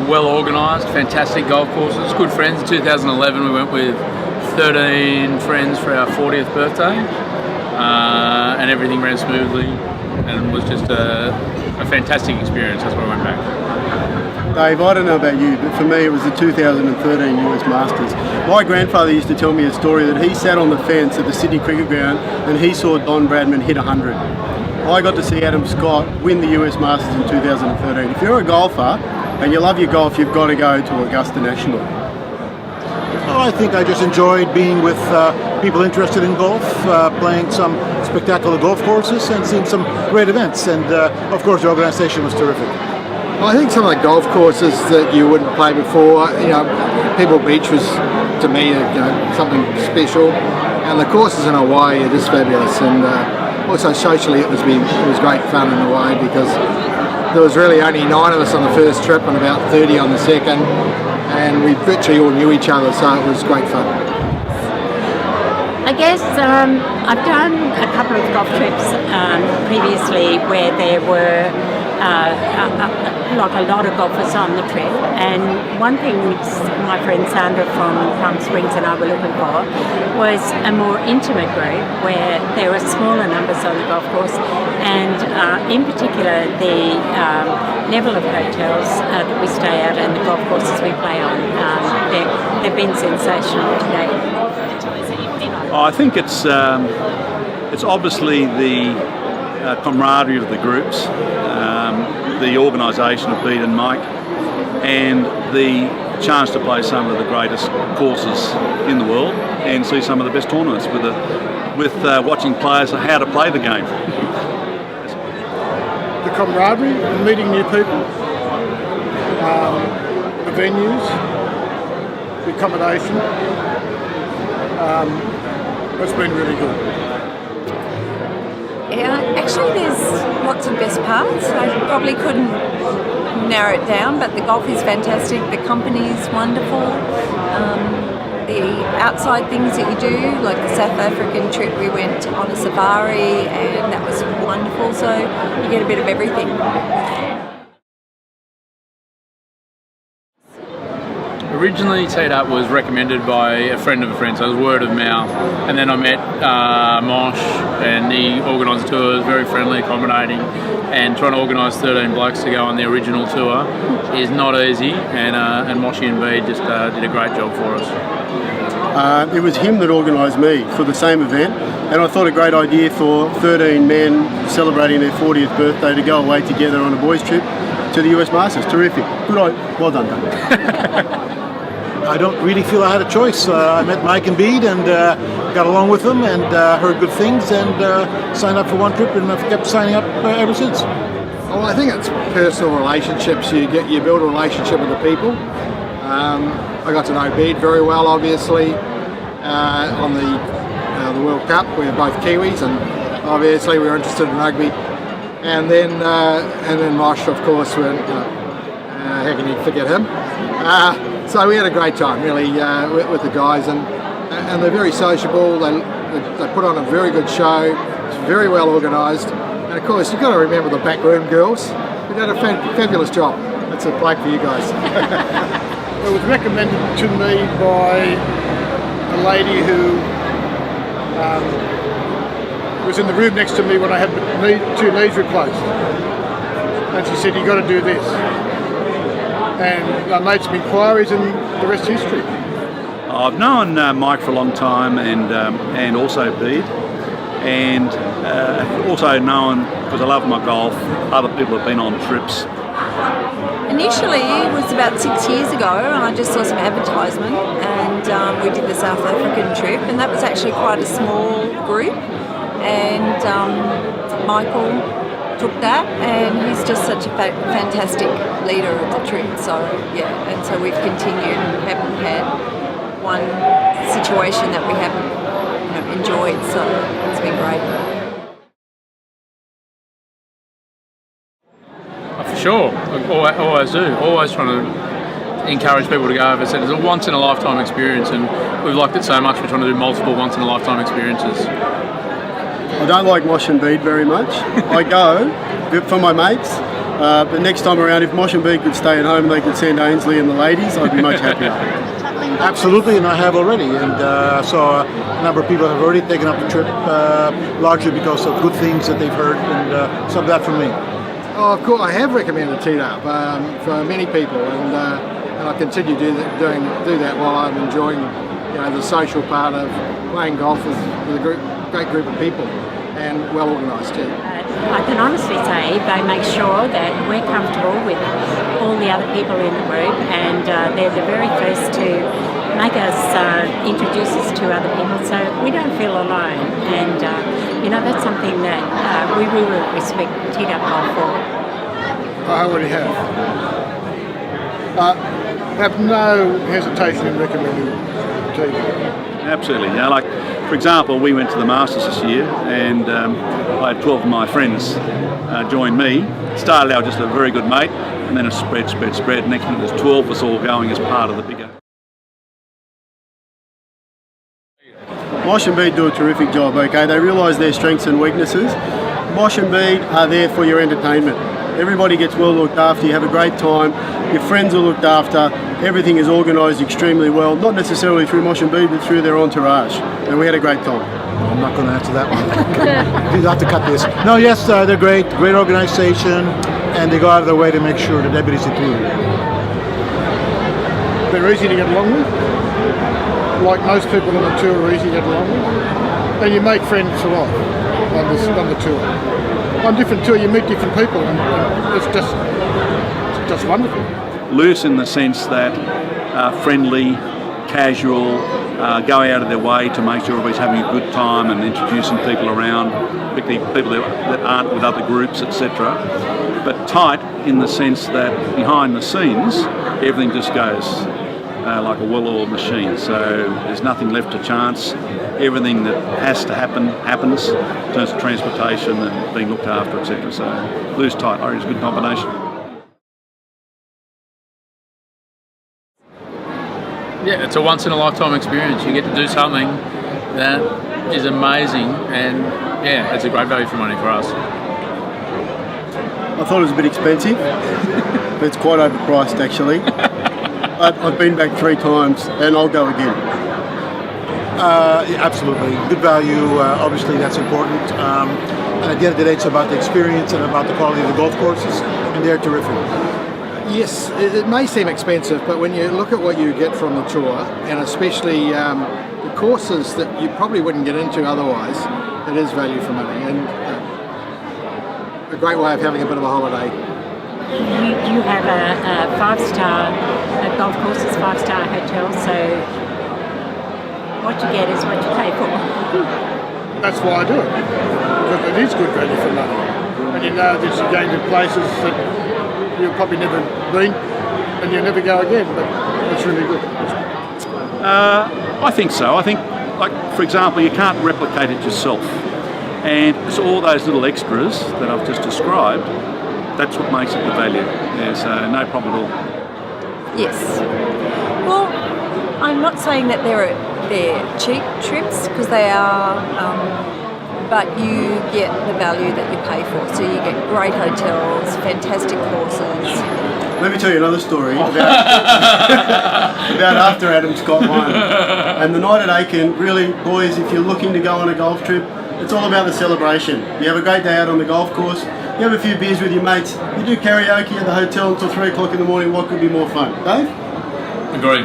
well organised, fantastic golf courses, good friends. In 2011 we went with 13 friends for our 40th birthday, and everything ran smoothly, and it was just a fantastic experience. That's why I went back. Dave, I don't know about you, but for me it was the 2013 US Masters. My grandfather used to tell me a story that he sat on the fence at the Sydney Cricket Ground and he saw Don Bradman hit 100. I got to see Adam Scott win the US Masters in 2013. If you're a golfer and you love your golf, you've got to go to Augusta National. Well, I think I just enjoyed being with people interested in golf, playing some spectacular golf courses and seeing some great events. And of course the organisation was terrific. Well, I think some of the golf courses that you wouldn't play before, Pebble Beach was, to me, something special. And the courses in Hawaii are just fabulous. And also socially it was great fun in Hawaii because there was really only 9 of us on the first trip and about 30 on the second. And we virtually all knew each other, so it was great fun. I guess I've done a couple of golf trips previously where there were like a lot of golfers on the trip, and one thing which my friend Sandra from Palm Springs and I were looking for was a more intimate group where there were smaller numbers on the golf course, and in particular the level of hotels that we stay at and the golf courses we play on, they've been sensational today. I think it's obviously the camaraderie of the groups, the organisation of Pete and Mike, and the chance to play some of the greatest courses in the world and see some of the best tournaments with watching players how to play the game. The camaraderie, and meeting new people, the venues, the accommodation, it's been really good. Yeah, actually there's lots of best parts. I probably couldn't narrow it down, but the golf is fantastic, the company is wonderful, the outside things that you do, like the South African trip we went on a safari and that was wonderful, so you get a bit of everything. Originally Teed Up was recommended by a friend of a friend, so it was word of mouth, and then I met Mosh and he organised the tour. It was very friendly, accommodating, and trying to organise 13 blokes to go on the original tour is not easy, and Moshy and B just did a great job for us. It was him that organised me for the same event, and I thought a great idea for 13 men celebrating their 40th birthday to go away together on a boys' trip to the US Masters. Terrific. Good idea. Well done, Dave. I don't really feel I had a choice. I met Mike and Bede and got along with them and heard good things and signed up for one trip, and I've kept signing up ever since. Well, I think it's personal relationships. You build a relationship with the people. I got to know Bede very well, obviously, on the World Cup. We were both Kiwis, and obviously we were interested in rugby. And then Mosh, of course, how can you forget him? So we had a great time, really, with the guys, and they're very sociable. They put on a very good show. It's very well organised, and of course you've got to remember the backroom girls. They did a fabulous job. That's a plug for you guys. It was recommended to me by a lady who was in the room next to me when I had 2 knees replaced, and she said, "You got to do this." And I made some inquiries, and the rest is history. I've known Mike for a long time, and also Bede, and also known, because I love my golf, other people have been on trips. Initially it was about 6 years ago, and I just saw some advertisement, and we did the South African trip, and that was actually quite a small group, and Michael took that, and he's just such a fantastic leader of the trip, so yeah, and so we've continued and haven't had one situation that we haven't enjoyed, so it's been great. For sure, I always do, always trying to encourage people to go over. So it's a once in a lifetime experience, and we've liked it so much we're trying to do multiple once in a lifetime experiences. I don't like Mosh and Bede very much. I go for my mates, But next time around, if Mosh and Beat could stay at home and they could send Ainsley and the ladies, I'd be much happier. Absolutely, and I have already. And so a number of people have already taken up the trip, largely because of good things that they've heard, and some of that from me. Oh, of course, I have recommended Teed Up for many people, and I continue to do that while I'm enjoying, the social part of playing golf with a great group of people, and well organised too. I can honestly say they make sure that we're comfortable with all the other people in the group, and they're the very first to make us introduce us to other people, so we don't feel alone. And that's something that we really respect Teed Up Golf for. I already have. Have no hesitation in recommending Teed Up. Absolutely. Like, for example, we went to the Masters this year, and I had 12 of my friends join me. Started out just a very good mate, and then it spread. Next minute there's 12 of us all going as part of the bigger. Mosh and Beat do a terrific job, okay? They realise their strengths and weaknesses. Mosh and Beat are there for your entertainment. Everybody gets well looked after, you have a great time, your friends are looked after, everything is organised extremely well, not necessarily through Mosh and Beat, but through their entourage. And we had a great time. I'm not going to answer that one. You'll have to cut this. No, yes, they're great organisation, and they go out of their way to make sure that everybody's included. They're easy to get along with. Like most people on the tour are easy to get along with. And you make friends for life on the tour. On different tour you meet different people, and it's just wonderful. Loose in the sense that friendly, casual, going out of their way to make sure everybody's having a good time and introducing people around, particularly people that aren't with other groups, etc. But tight in the sense that behind the scenes, everything just goes like a well-oiled machine. So there's nothing left to chance. Everything that has to happen happens in terms of transportation and being looked after, etc. So loose, tight, I think it's a good combination. Yeah, it's a once-in-a-lifetime experience. You get to do something that is amazing, and yeah, it's a great value for money for us. I thought it was a bit expensive, but it's quite overpriced actually. I've been back 3 times and I'll go again. Absolutely. Good value, obviously that's important. And at the end of the day, it's about the experience and about the quality of the golf courses, and they're terrific. Yes, it may seem expensive, but when you look at what you get from the tour, and especially the courses that you probably wouldn't get into otherwise, it is value for money, and a great way of having a bit of a holiday. You have a 5-star golf courses, 5-star hotel, so what you get is what you pay for. That's why I do it, because it is good value for money. And you know that you're going to places that you've probably never been, and you'll never go again, but it's really good. I think so. I think, like, for example, you can't replicate it yourself. And it's all those little extras that I've just described, that's what makes it the value. There's no problem at all. Yes. Well, I'm not saying that they're cheap trips, because they are, but you get the value that you pay for. So you get great hotels, fantastic courses. Let me tell you another story about after Adam Scott won. And the night at Aiken, really, boys, if you're looking to go on a golf trip, it's all about the celebration. You have a great day out on the golf course, you have a few beers with your mates, you do karaoke at the hotel until 3 o'clock in the morning. What could be more fun? Dave? Agree.